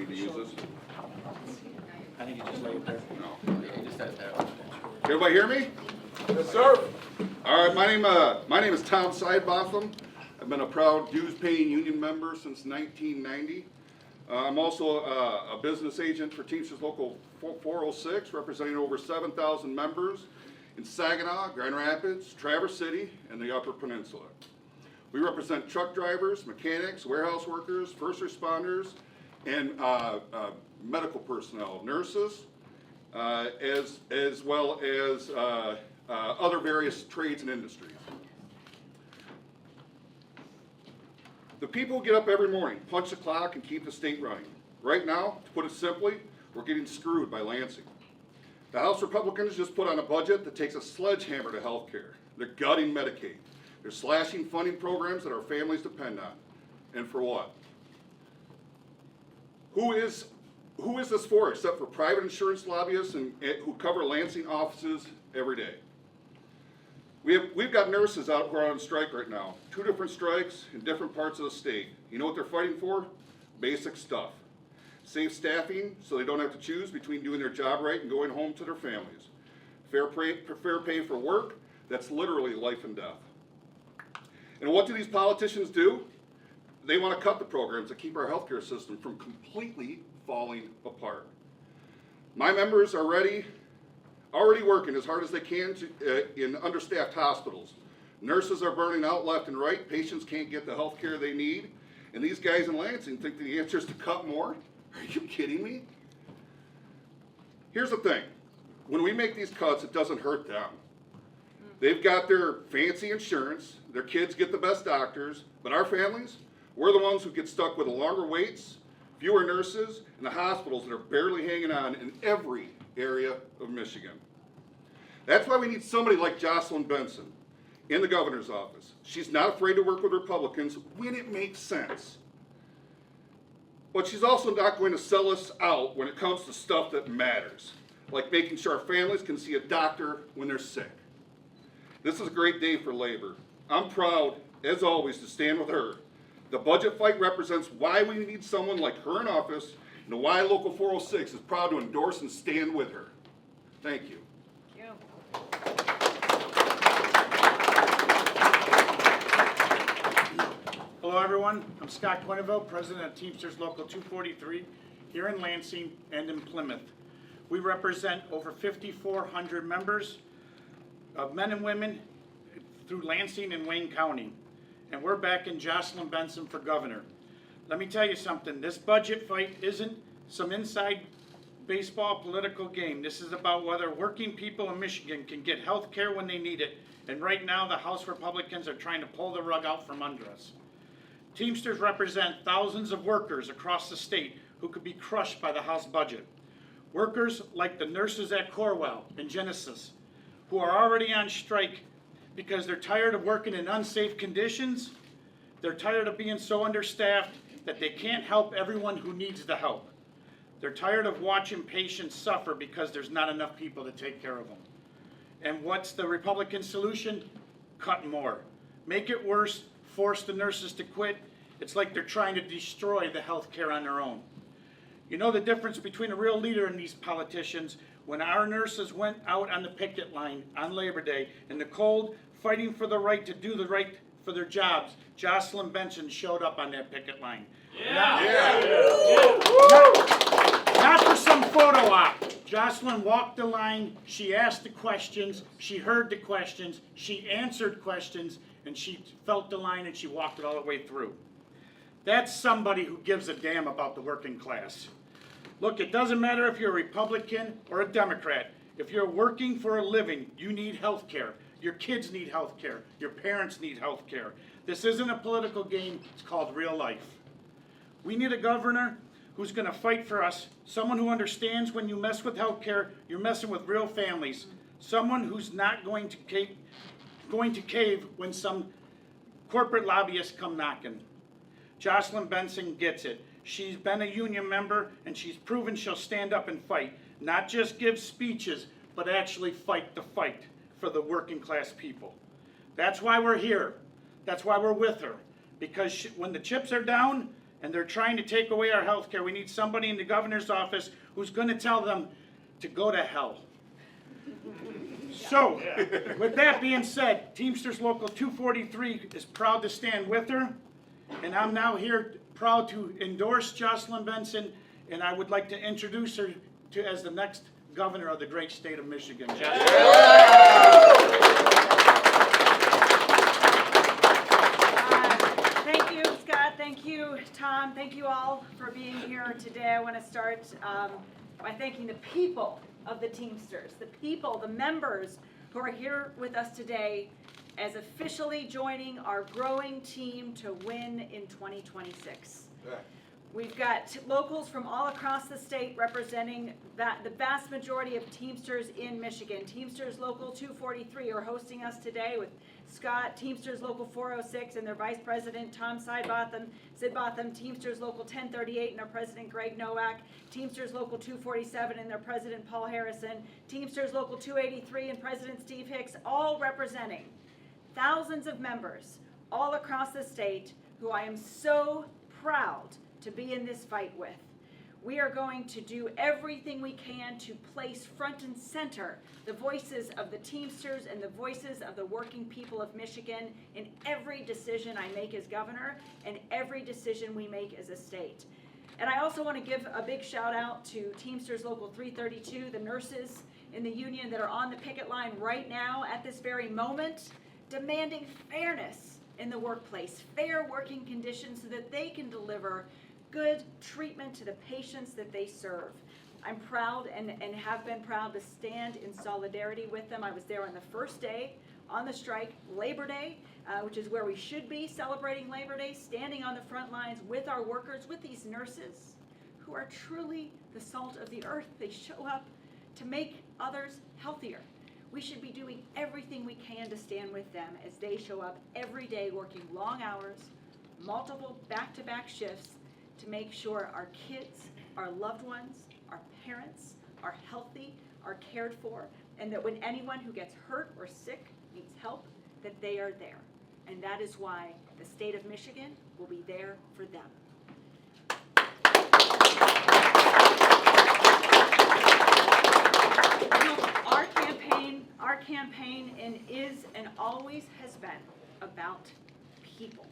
need to use this? I think you just lay it there. No. You just have that. Can everybody hear me? Yes, sir. All right, my name is Tom Sidebotham. I've been a proud dues-paying union member since 1990. I'm also a business agent for Teamsters Local 406, representing over 7,000 members in Saginaw, Grand Rapids, Traverse City, and the Upper Peninsula. We represent truck drivers, mechanics, warehouse workers, first responders, and medical personnel, nurses, as well as other various trades and industries. The people who get up every morning, punch the clock, and keep the state running. Right now, to put it simply, we're getting screwed by Lansing. The House Republicans just put on a budget that takes a sledgehammer to health care. They're gutting Medicaid. They're slashing funding programs that our families depend on. And for what? Who is this for except for private insurance lobbyists who cover Lansing offices every day? We've got nurses out who are on strike right now. 2 different strikes in different parts of the state. You know what they're fighting for? Basic stuff. Safe staffing so they don't have to choose between doing their job right and going home to their families. Fair pay for work, that's literally life and death. And what do these politicians do? They want to cut the programs that keep our healthcare system from completely falling apart. My members are already working as hard as they can in understaffed hospitals. Nurses are burning out left and right. Patients can't get the health care they need. And these guys in Lansing think the answer is to cut more? Are you kidding me? Here's the thing. When we make these cuts, it doesn't hurt them. They've got their fancy insurance. Their kids get the best doctors. But our families, we're the ones who get stuck with the longer waits, fewer nurses, and the hospitals that are barely hanging on in every area of Michigan. That's why we need somebody like Jocelyn Benson in the governor's office. She's not afraid to work with Republicans when it makes sense. But she's also not going to sell us out when it comes to stuff that matters, like making sure our families can see a doctor when they're sick. This is a great day for labor. I'm proud, as always, to stand with her. The budget fight represents why we need someone like her in office, and why Local 406 is proud to endorse and stand with her. Thank you. Hello everyone, I'm Scott Quinneville, President of Teamsters Local 243 here in Lansing and in Plymouth. We represent over 5,400 members of men and women through Lansing and Wayne County. And we're backing Jocelyn Benson for governor. Let me tell you something, this budget fight isn't some inside baseball political game. This is about whether working people in Michigan can get health care when they need it. And right now the House Republicans are trying to pull the rug out from under us. Teamsters represent thousands of workers across the state who could be crushed by the House budget. Workers like the nurses at Corwell and Genesis, who are already on strike because they're tired of working in unsafe conditions. They're tired of being so understaffed that they can't help everyone who needs the help. They're tired of watching patients suffer because there's not enough people to take care of them. And what's the Republican solution? Cut more. Make it worse, force the nurses to quit. It's like they're trying to destroy the health care on their own. You know the difference between a real leader and these politicians? When our nurses went out on the picket line on Labor Day in the cold, fighting for the right to do the right for their jobs, Jocelyn Benson showed up on that picket line. Not for some photo op. Jocelyn walked the line, she asked the questions, she heard the questions, she answered questions, and she felt the line and she walked it all the way through. That's somebody who gives a damn about the working class. Look, it doesn't matter if you're a Republican or a Democrat. If you're working for a living, you need health care. Your kids need health care. Your parents need health care. This isn't a political game, it's called real life. We need a governor who's going to fight for us, someone who understands when you mess with health care, you're messing with real families, someone who's not going to cave when some corporate lobbyists come knocking. Jocelyn Benson gets it. She's been a union member and she's proven she'll stand up and fight, not just give speeches, but actually fight the fight for the working class people. That's why we're here. That's why we're with her. Because when the chips are down, and they're trying to take away our health care. We need somebody in the governor's office who's going to tell them to go to hell. So, with that being said, Teamsters Local 243 is proud to stand with her, and I'm now here proud to endorse Jocelyn Benson, and I would like to introduce her as the next governor of the great state of Michigan. Thank you, Scott. Thank you, Tom. Thank you all for being here today. I want to start by thanking the people of the Teamsters, the people, the members who are here with us today as officially joining our growing team to win in 2026. We've got locals from all across the state representing the vast majority of Teamsters in Michigan. Teamsters Local 243 are hosting us today with Scott, Teamsters Local 406 and their Vice President Tom Sidbotham, Teamsters Local 1038 and their President Greg Nowak, Teamsters Local 247 and their President Paul Harrison, Teamsters Local 283 and President Steve Hicks, all representing thousands of members all across the state who I am so proud to be in this fight with. We are going to do everything we can to place front and center the voices of the Teamsters and the voices of the working people of Michigan in every decision I make as governor and every decision we make as a state. And I also want to give a big shout out to Teamsters Local 332, the nurses in the union that are on the picket line right now at this very moment, demanding fairness in the workplace, fair working conditions so that they can deliver good treatment to the patients that they serve. I'm proud and have been proud to stand in solidarity with them. I was there on the first day on the strike, Labor Day, which is where we should be celebrating Labor Day, standing on the front lines with our workers, with these nurses who are truly the salt of the earth. They show up to make others healthier. We should be doing everything we can to stand with them as they show up every day working long hours, multiple back-to-back shifts, to make sure our kids, our loved ones, our parents are healthy, are cared for, and that when anyone who gets hurt or sick needs help, that they are there. And that is why the state of Michigan will be there for them. Our campaign is and always has been about people.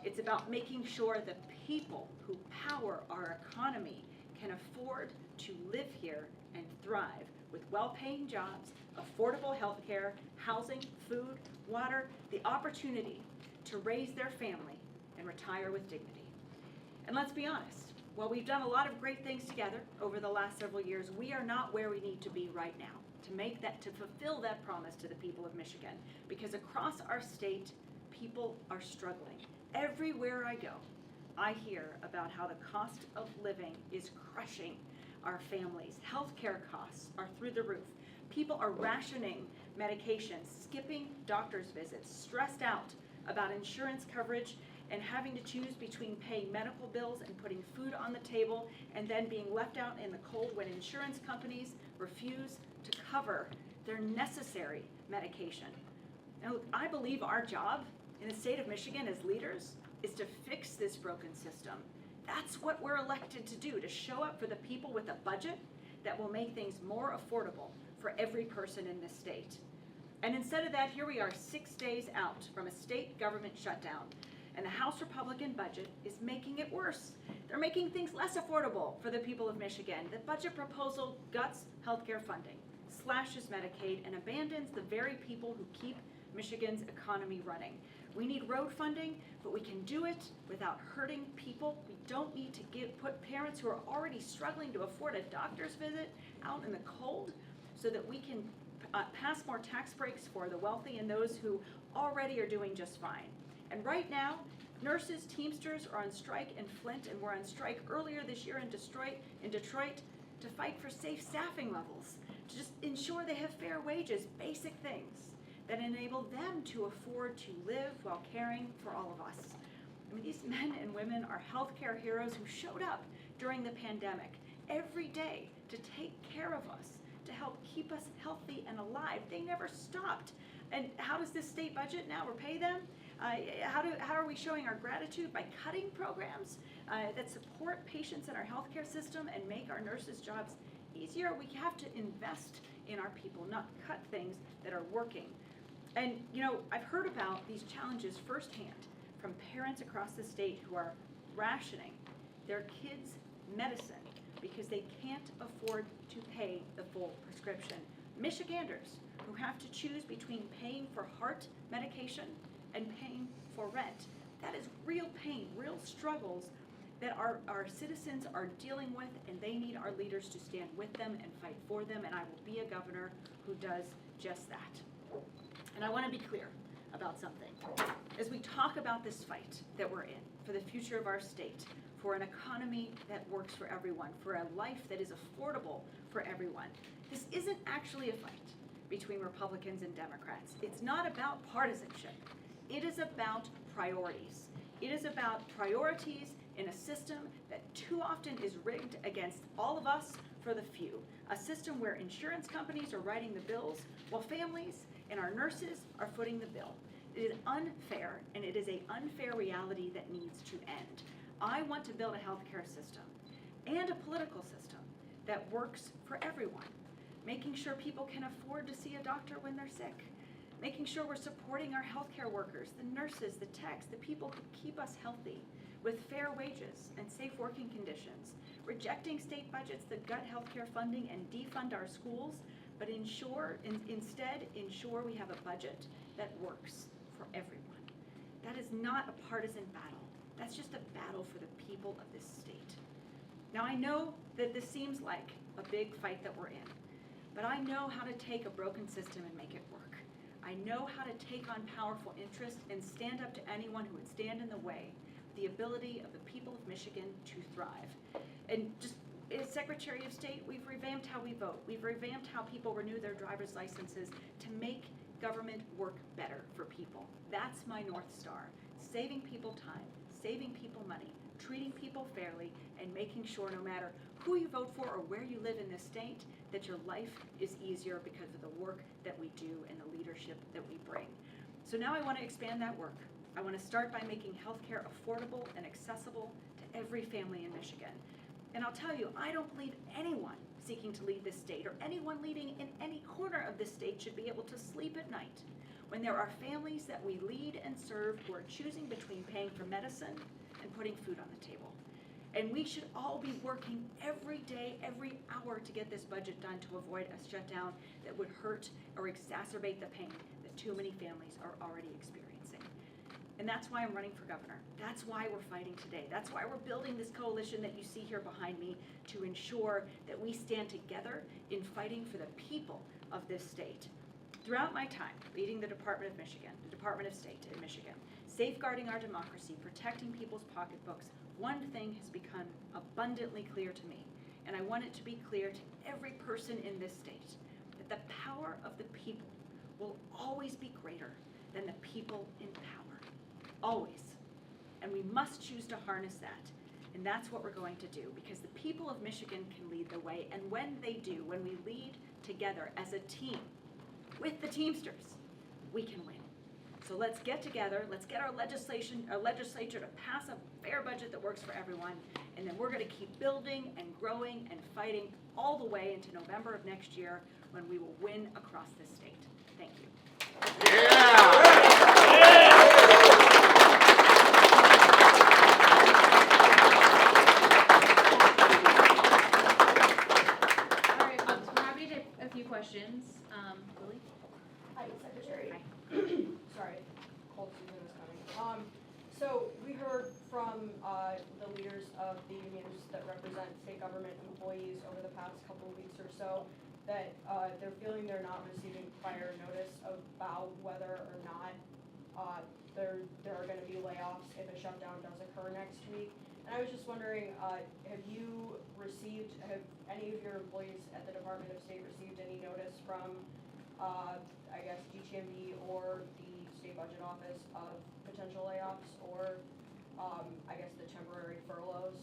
It's about making sure the people who power our economy can afford to live here and thrive with well-paying jobs, affordable health care, housing, food, water, the opportunity to raise their family and retire with dignity. And let's be honest, while we've done a lot of great things together over the last several years, we are not where we need to be right now to fulfill that promise to the people of Michigan, because across our state, people are struggling. Everywhere I go, I hear about how the cost of living is crushing our families. Healthcare costs are through the roof. People are rationing medications, skipping doctor's visits, stressed out about insurance coverage, and having to choose between paying medical bills and putting food on the table, and then being left out in the cold when insurance companies refuse to cover their necessary medication. Now, I believe our job in the state of Michigan as leaders is to fix this broken system. That's what we're elected to do, to show up for the people with a budget that will make things more affordable for every person in this state. And instead of that, here we are 6 days out from a state government shutdown, and the House Republican budget is making it worse. They're making things less affordable for the people of Michigan. The budget proposal guts healthcare funding, slashes Medicaid, and abandons the very people who keep Michigan's economy running. We need road funding, but we can do it without hurting people. We don't need to put parents who are already struggling to afford a doctor's visit out in the cold, so that we can pass more tax breaks for the wealthy and those who already are doing just fine. And right now, nurses, Teamsters are on strike in Flint, and we're on strike earlier this year in Detroit to fight for safe staffing levels, to just ensure they have fair wages, basic things that enable them to afford to live while caring for all of us. I mean, these men and women are healthcare heroes who showed up during the pandemic every day to take care of us, to help keep us healthy and alive. They never stopped. And how does this state budget now repay them? How are we showing our gratitude? By cutting programs that support patients in our healthcare system and make our nurses' jobs easier. We have to invest in our people, not cut things that are working. And you know, I've heard about these challenges firsthand from parents across the state who are rationing their kids' medicine because they can't afford to pay the full prescription. Michiganders who have to choose between paying for heart medication and paying for rent. That is real pain, real struggles that our citizens are dealing with, and they need our leaders to stand with them and fight for them, and I will be a governor who does just that. And I want to be clear about something. As we talk about this fight that we're in for the future of our state, for an economy that works for everyone, for a life that is affordable for everyone, this isn't actually a fight between Republicans and Democrats. It's not about partisanship. It is about priorities. It is about priorities in a system that too often is rigged against all of us for the few. A system where insurance companies are writing the bills while families and our nurses are footing the bill. It is unfair, and it is an unfair reality that needs to end. I want to build a healthcare system and a political system that works for everyone, making sure people can afford to see a doctor when they're sick, making sure we're supporting our healthcare workers, the nurses, the techs, the people who keep us healthy, with fair wages and safe working conditions, rejecting state budgets that gut healthcare funding and defund our schools, but instead ensure we have a budget that works for everyone. That is not a partisan battle. That's just a battle for the people of this state. Now I know that this seems like a big fight that we're in, but I know how to take a broken system and make it work. I know how to take on powerful interests and stand up to anyone who would stand in the way of the ability of the people of Michigan to thrive. And just as Secretary of State, we've revamped how we vote. We've revamped how people renew their driver's licenses to make government work better for people. That's my North Star. Saving people time, saving people money, treating people fairly, and making sure no matter who you vote for or where you live in this state, that your life is easier because of the work that we do and the leadership that we bring. So now I want to expand that work. I want to start by making healthcare affordable and accessible to every family in Michigan. And I'll tell you, I don't believe anyone seeking to lead this state or anyone leading in any corner of this state should be able to sleep at night when there are families that we lead and serve who are choosing between paying for medicine and putting food on the table. And we should all be working every day, every hour to get this budget done to avoid a shutdown that would hurt or exacerbate the pain that too many families are already experiencing. And that's why I'm running for governor. That's why we're fighting today. That's why we're building this coalition that you see here behind me to ensure that we stand together in fighting for the people of this state. Throughout my time leading the Department of Michigan, the Department of State in Michigan, safeguarding our democracy, protecting people's pocketbooks, one thing has become abundantly clear to me, and I want it to be clear to every person in this state, that the power of the people will always be greater than the people in power. Always. And we must choose to harness that. And that's what we're going to do, because the people of Michigan can lead the way, and when they do, when we lead together as a team with the Teamsters, we can win. So let's get together, let's get our legislature to pass a fair budget that works for everyone, and then we're going to keep building and growing and fighting all the way into November of next year when we will win across this state. Thank you. Yeah! Questions. Lily? Hi, Secretary. Hi. Sorry, cold season is coming. So we heard from the leaders of the unions that represent state government employees over the past couple of weeks or so that they're feeling they're not receiving prior notice about whether or not there are going to be layoffs if a shutdown does occur next week. And I was just wondering, have any of your employees at the Department of State received any notice from, I guess, GTMB or the State Budget Office of potential layoffs or, I guess, the temporary furloughs?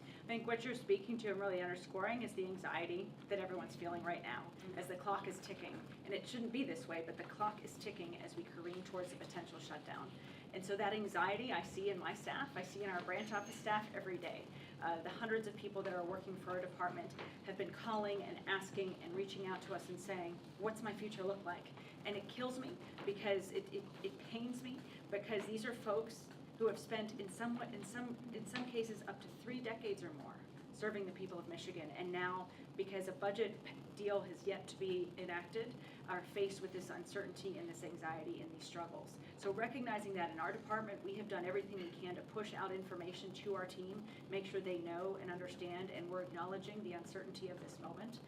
I think what you're speaking to and really underscoring is the anxiety that everyone's feeling right now as the clock is ticking. And it shouldn't be this way, but the clock is ticking as we careen towards a potential shutdown. And so that anxiety I see in my staff, I see in our branch office staff every day. The hundreds of people that are working for our department have been calling and asking and reaching out to us and saying, what's my future look like? And it kills me because it pains me, because these are folks who have spent in some cases up to 3 decades or more serving the people of Michigan, and now because a budget deal has yet to be enacted, are faced with this uncertainty and this anxiety and these struggles. So recognizing that in our department, we have done everything we can to push out information to our team, make sure they know and understand, and we're acknowledging the uncertainty of this moment.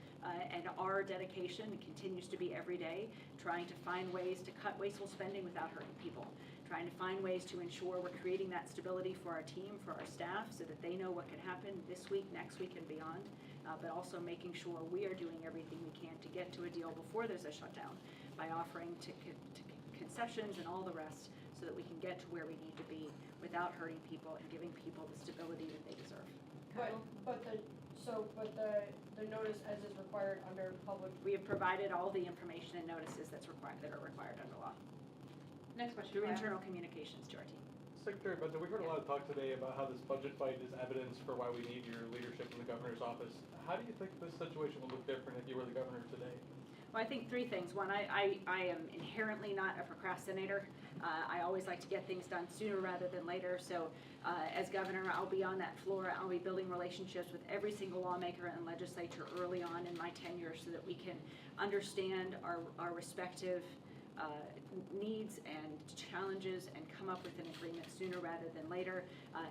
And our dedication continues to be every day, trying to find ways to cut wasteful spending without hurting people, trying to find ways to ensure we're creating that stability for our team, for our staff, so that they know what can happen this week, next week, and beyond. But also making sure we are doing everything we can to get to a deal before there's a shutdown by offering to concessions and all the rest so that we can get to where we need to be without hurting people and giving people the stability that they deserve. But the notice as is required under public. We have provided all the information and notices that are required under law Next question. through Kyle. internal communications to our team. Secretary Benson, we heard a lot of talk today about how this budget fight is evidence for why we need your leadership in the governor's office. How do you think this situation will look different if you were the governor today? Well, I think 3 things. One, I am inherently not a procrastinator. I always like to get things done sooner rather than later. So as governor, I'll be on that floor. I'll be building relationships with every single lawmaker and legislature early on in my tenure so that we can understand our respective needs and challenges and come up with an agreement sooner rather than later,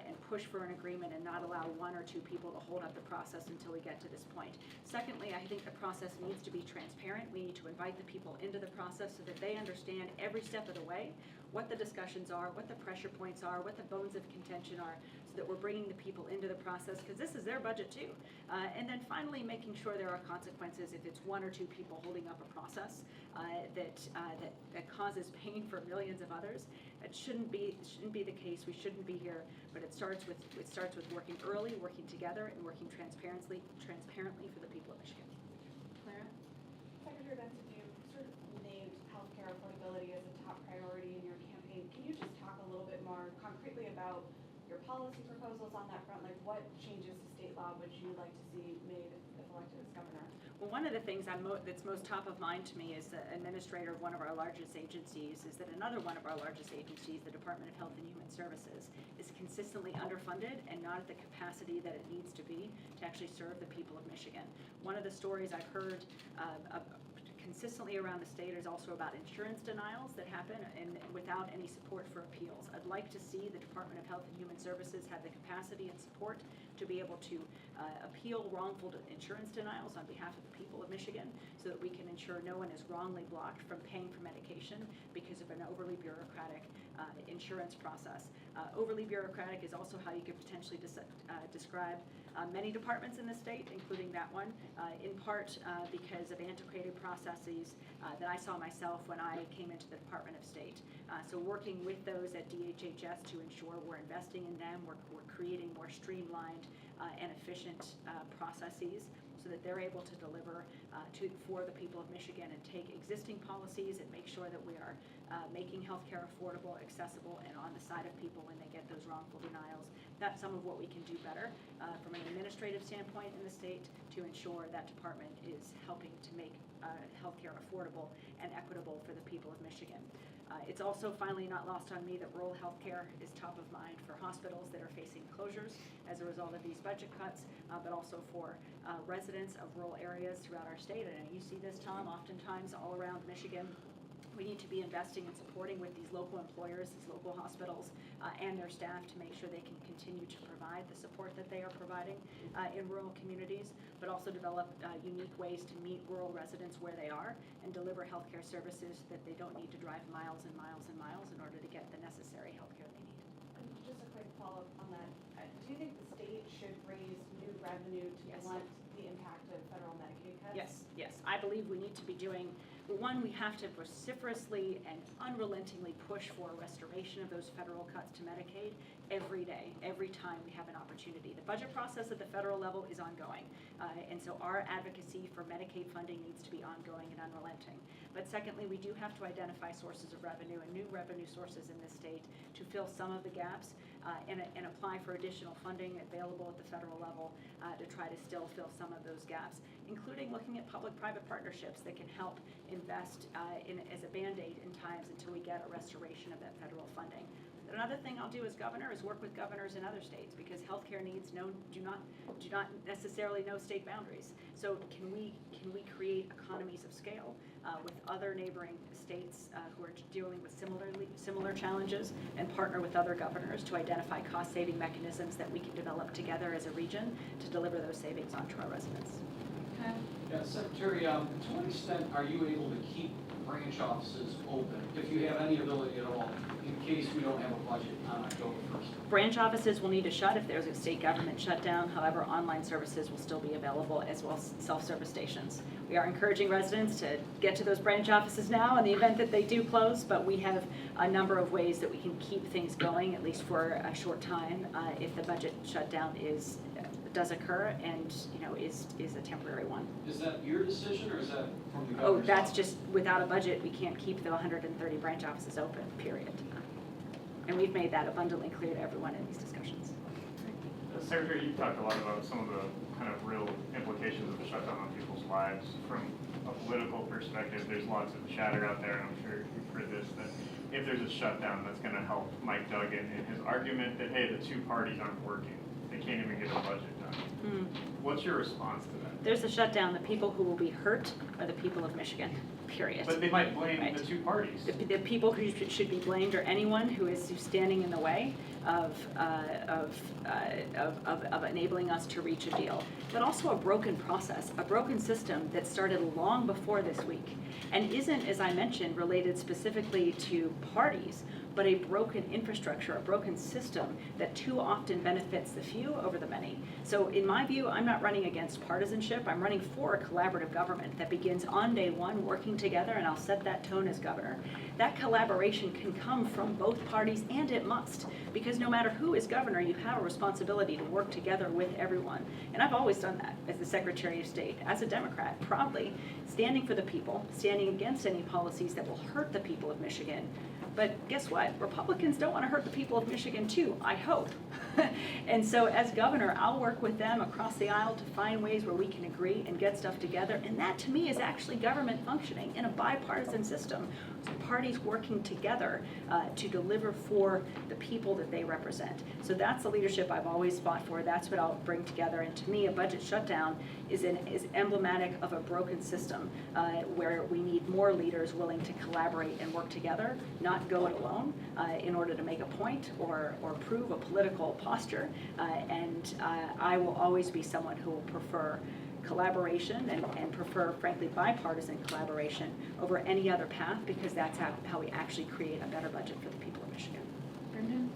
and push for an agreement and not allow 1 or 2 people to hold up the process until we get to this point. Secondly, I think the process needs to be transparent. We need to invite the people into the process so that they understand every step of the way what the discussions are, what the pressure points are, what the bones of contention are, so that we're bringing the people into the process, because this is their budget too. And then finally, making sure there are consequences if it's 1 or 2 people holding up a process that causes pain for millions of others. It shouldn't be the case. We shouldn't be here. But it starts with working early, working together, and working transparently for the people of Michigan. Clara? Secretary Benson, you sort of named healthcare affordability as a top priority in your campaign. Can you just talk a little bit more concretely about your policy proposals on that front? Like, what changes to state law would you like to see made if elected as governor? Well, one of the things that's most top of mind to me as the administrator of one of our largest agencies is that another one of our largest agencies, the Department of Health and Human Services, is consistently underfunded and not at the capacity that it needs to be to actually serve the people of Michigan. One of the stories I've heard consistently around the state is also about insurance denials that happen and without any support for appeals. I'd like to see the Department of Health and Human Services have the capacity and support to be able to appeal wrongful insurance denials on behalf of the people of Michigan so that we can ensure no one is wrongly blocked from paying for medication because of an overly bureaucratic insurance process. Overly bureaucratic is also how you could potentially describe many departments in the state, including that one, in part because of antiquated processes that I saw myself when I came into the Department of State. So working with those at DHHS to ensure we're investing in them, we're creating more streamlined and efficient processes so that they're able to deliver for the people of Michigan and take existing policies and make sure that we are making healthcare affordable, accessible, and on the side of people when they get those wrongful denials. That's some of what we can do better from an administrative standpoint in the state to ensure that department is helping to make healthcare affordable and equitable for the people of Michigan. It's also finally not lost on me that rural healthcare is top of mind for hospitals that are facing closures as a result of these budget cuts, but also for residents of rural areas throughout our state. And you see this, Tom, oftentimes all around Michigan. We need to be investing and supporting with these local employers, these local hospitals, and their staff to make sure they can continue to provide the support that they are providing in rural communities, but also develop unique ways to meet rural residents where they are and deliver healthcare services that they don't need to drive miles and miles and miles in order to get the necessary healthcare they need. And just a quick follow-up on that. Do you think the state should raise new revenue to Yes. blunt the impact of federal Medicaid cuts? Yes. I believe we need to be doing one, we have to vociferously and unrelentingly push for a restoration of those federal cuts to Medicaid every day, every time we have an opportunity. The budget process at the federal level is ongoing, and so our advocacy for Medicaid funding needs to be ongoing and unrelenting. But secondly, we do have to identify sources of revenue and new revenue sources in this state to fill some of the gaps and apply for additional funding available at the federal level to try to still fill some of those gaps, including looking at public-private partnerships that can help invest as a Band-Aid in times until we get a restoration of that federal funding. Another thing I'll do as governor is work with governors in other states, because healthcare needs do not necessarily know state boundaries. So can we create economies of scale with other neighboring states who are dealing with similar challenges, and partner with other governors to identify cost-saving mechanisms that we can develop together as a region to deliver those savings onto our residents. Yeah, Secretary, to what extent are you able to keep branch offices open, if you have any ability at all, in case we don't have a budget on October 1st? Branch offices will need to shut if there's a state government shutdown. However, online services will still be available, as well as self-service stations. We are encouraging residents to get to those branch offices now in the event that they do close, but we have a number of ways that we can keep things going, at least for a short time, if the budget shutdown does occur and is a temporary one. Is that your decision, or is that from the Oh, governor's that's office? just, without a budget, we can't keep the 130 branch offices open, period. And we've made that abundantly clear to everyone in these discussions. Secretary, you talked a lot about some of the kind of real implications of the shutdown on people's lives. From a political perspective, there's lots of chatter out there, and I'm sure you've heard this, that if there's a shutdown, that's going to help Mike Duggan in his argument that, hey, the two parties aren't working. They can't even get a budget done. What's your response to that? There's a shutdown. The people who will be hurt are the people of Michigan, period. But they might blame Right. the two parties. The people who should be blamed are anyone who is standing in the way of enabling us to reach a deal. But also a broken process, a broken system that started long before this week, and isn't, as I mentioned, related specifically to parties, but a broken infrastructure, a broken system that too often benefits the few over the many. So in my view, I'm not running against partisanship. I'm running for a collaborative government that begins on day one working together, and I'll set that tone as governor. That collaboration can come from both parties, and it must, because no matter who is governor, you have a responsibility to work together with everyone. And I've always done that as the Secretary of State, as a Democrat, proudly standing for the people, standing against any policies that will hurt the people of Michigan. But guess what? Republicans don't want to hurt the people of Michigan too, I hope. And so as governor, I'll work with them across the aisle to find ways where we can agree and get stuff together. And that to me is actually government functioning in a bipartisan system. So parties working together to deliver for the people that they represent. So that's the leadership I've always fought for. That's what I'll bring together. And to me, a budget shutdown is emblematic of a broken system where we need more leaders willing to collaborate and work together, not go it alone in order to make a point or prove a political posture. And I will always be someone who will prefer collaboration and prefer, frankly, bipartisan collaboration over any other path, because that's how we actually create a better budget for the people of Michigan. Brendan?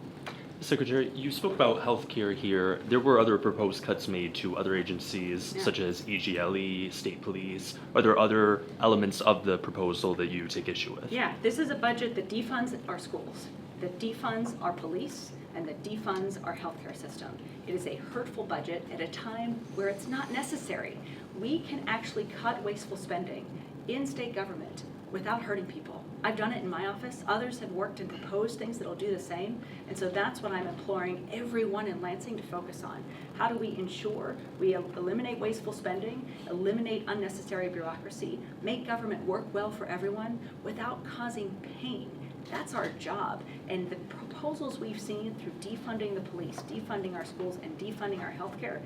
Secretary, you spoke about healthcare here. There were other proposed cuts made to other agencies, Yeah. such as EGLE, state police. Are there other elements of the proposal that you take issue with? Yeah, this is a budget that defunds our schools, that defunds our police, and that defunds our healthcare system. It is a hurtful budget at a time where it's not necessary. We can actually cut wasteful spending in state government without hurting people. I've done it in my office. Others have worked and proposed things that'll do the same. And so that's what I'm imploring everyone in Lansing to focus on. How do we ensure we eliminate wasteful spending, eliminate unnecessary bureaucracy, make government work well for everyone without causing pain? That's our job. And the proposals we've seen through defunding the police, defunding our schools, and defunding our healthcare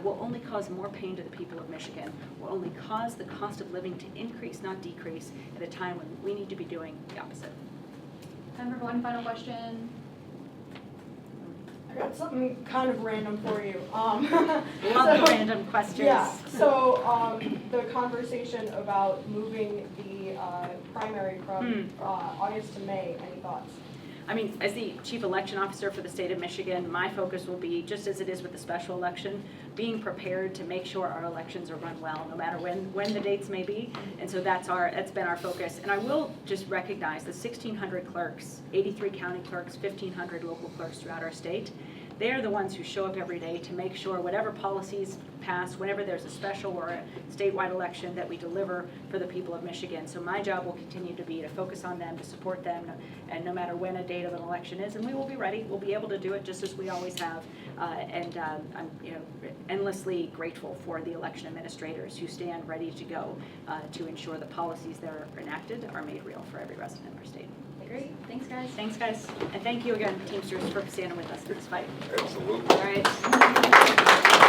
will only cause more pain to the people of Michigan, will only cause the cost of living to increase, not decrease, at a time when we need to be doing the opposite. Time for one final question. I got something kind of random for you. Love the random questions. Yeah, so the conversation about moving the primary from August to May, any thoughts? I mean, as the chief election officer for the state of Michigan, my focus will be, just as it is with the special election, being prepared to make sure our elections are run well, no matter when the dates may be. And so that's been our focus. And I will just recognize the 1,600 clerks, 83 county clerks, 1,500 local clerks throughout our state. They are the ones who show up every day to make sure whatever policies pass, whenever there's a special or a statewide election, that we deliver for the people of Michigan. So my job will continue to be to focus on them, to support them, and no matter when a date of an election is, and we will be ready. We'll be able to do it just as we always have. I'm endlessly grateful for the election administrators who stand ready to go to ensure the policies that are enacted are made real for every resident of our state. Great, thanks guys. Thanks, guys. And thank you again, Teamsters, for standing with us in this fight. Absolutely. All right.